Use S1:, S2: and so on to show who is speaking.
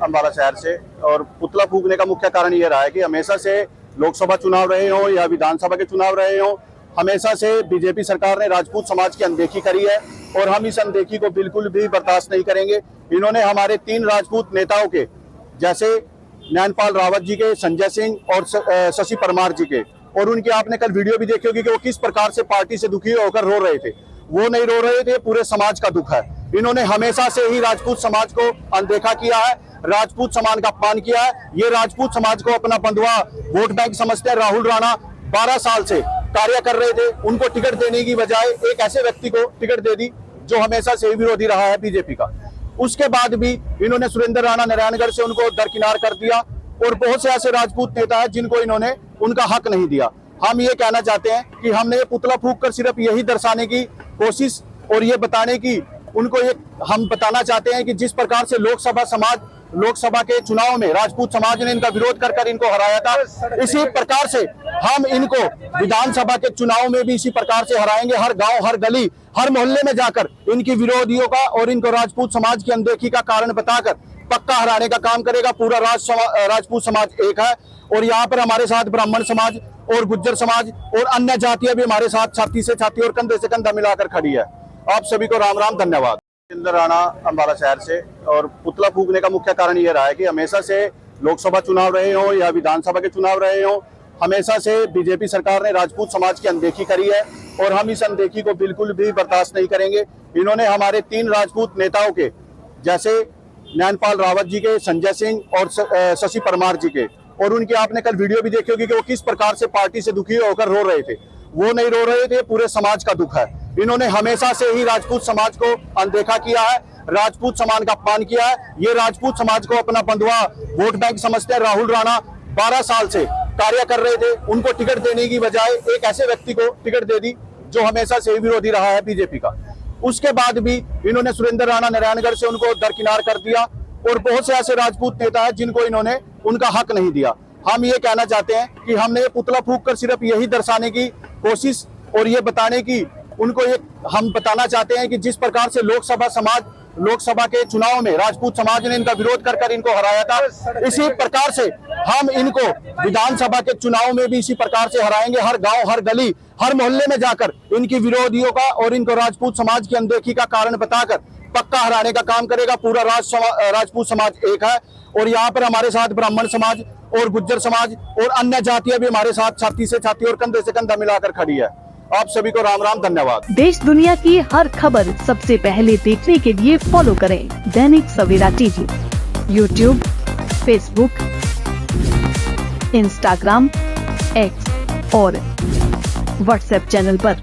S1: अम्बाला शहर से। और पुतला फूकने का मुख्य कारण ये रहा है कि हमेशा से लोकसभा चुनाव रहे हों या विधानसभा के चुनाव रहे हों, हमेशा से बीजेपी सरकार ने राजपूत समाज की अनदेखी करी है और हम इस अनदेखी को बिल्कुल भी बर्दाश्त नहीं करेंगे। इन्होंने हमारे 3 राजपूत नेताओं के, जैसे नैनपाल रावत जी के, संजय सिंह और शशि परमार जी के, और उनकी आपने कल वीडियो भी देखी होगी कि वो किस प्रकार से पार्टी से दुखी होकर रो रहे थे। वो नहीं रो रहे थे, पूरे समाज का दुख है। इन्होंने हमेशा से ही राजपूत समाज को अनदेखा किया है, राजपूत समाज का अपमान किया है। ये राजपूत समाज को अपना बंधुआ वोट बैंक समझते हैं। राहुल राणा 12 साल से कार्य कर रहे थे, उनको टिकट देने की बजाय एक ऐसे व्यक्ति को टिकट दे दी जो हमेशा से ही विरोधी रहा है बीजेपी का। उसके बाद भी इन्होंने सुरेंद्र राणा नारायणगढ़ से उनको दरकिनार कर दिया और बहुत से ऐसे राजपूत नेता हैं जिनको इन्होंने उनका हक नहीं दिया। हम ये कहना चाहते हैं कि हमने ये पुतला फूंक कर सिर्फ यही दर्शाने की कोशिश और ये बताने की उनको ये हम बताना चाहते हैं कि जिस प्रकार से लोकसभा के चुनाव में राजपूत समाज ने इनका विरोध कर इनको हराया था, इसी प्रकार से हम इनको विधानसभा के चुनाव में भी इसी प्रकार से हराएंगे। हर गांव, हर गली, हर मोहल्ले में जाकर इनकी विरोधियों का और इनको राजपूत समाज की अनदेखी का कारण बताकर पक्का हराने का काम करेगा। पूरा राजपूत समाज एक है और यहाँ पर हमारे साथ ब्राह्मण समाज और गुज्जर समाज और अन्य जातियां भी हमारे साथ छाती से छाती और कंधे से कंधा मिलाकर खड़ी है। आप सभी को राम राम, धन्यवाद। सुरेंद्र राणा अम्बाला शहर से। और पुतला फूंकने का मुख्य कारण ये रहा है कि हमेशा से लोकसभा चुनाव रहे हों या विधानसभा के चुनाव रहे हों, हमेशा से बीजेपी सरकार ने राजपूत समाज की अनदेखी करी है और हम इस अनदेखी को बिल्कुल भी बर्दाश्त नहीं करेंगे। इन्होंने हमारे 3 राजपूत नेताओं के, जैसे नैनपाल रावत जी के, संजय सिंह और शशि परमार जी के, और उनकी आपने कल वीडियो भी देखी होगी कि वो किस प्रकार से पार्टी से दुखी होकर रो रहे थे। वो नहीं रो रहे थे, पूरे समाज का दुख है। इन्होंने हमेशा से ही राजपूत समाज को अनदेखा किया है, राजपूत समाज का अपमान किया है। ये राजपूत समाज को अपना बंधुआ वोट बैंक समझते हैं। राहुल राणा 12 साल से कार्य कर रहे थे, उनको टिकट देने की बजाय एक ऐसे व्यक्ति को टिकट दे दी जो हमेशा से ही विरोधी रहा है बीजेपी का। उसके बाद भी इन्होंने सुरेंद्र राणा नारायणगढ़ से उनको दरकिनार कर दिया और बहुत से ऐसे राजपूत नेता हैं जिनको इन्होंने उनका हक नहीं दिया। हम ये कहना चाहते हैं कि हमने ये पुतला फूंक कर सिर्फ यही दर्शाने की कोशिश और ये बताने की उनको ये हम बताना चाहते हैं कि जिस प्रकार से लोकसभा के चुनाव में राजपूत समाज ने इनका विरोध कर इनको हराया था, इसी प्रकार से हम इनको विधानसभा के चुनाव में भी इसी प्रकार से हराएंगे। हर गांव, हर गली, हर मोहल्ले में जाकर इनकी विरोधियों का और इनको राजपूत समाज की अनदेखी का कारण बताकर पक्का हराने का काम करेगा। पूरा राजपूत समाज एक है और यहाँ पर हमारे साथ ब्राह्मण समाज और गुज्जर समाज और अन्य जातियां भी हमारे साथ छाती से छाती और कंधे से कंधा मिलाकर खड़ी है। आप सभी को राम राम, धन्यवाद।
S2: देश दुनिया की हर खबर सबसे पहले देखने के लिए फॉलो करें Dainik Savera TV, YouTube, Facebook, Instagram, X और व्हाट्सएप चैनल पर।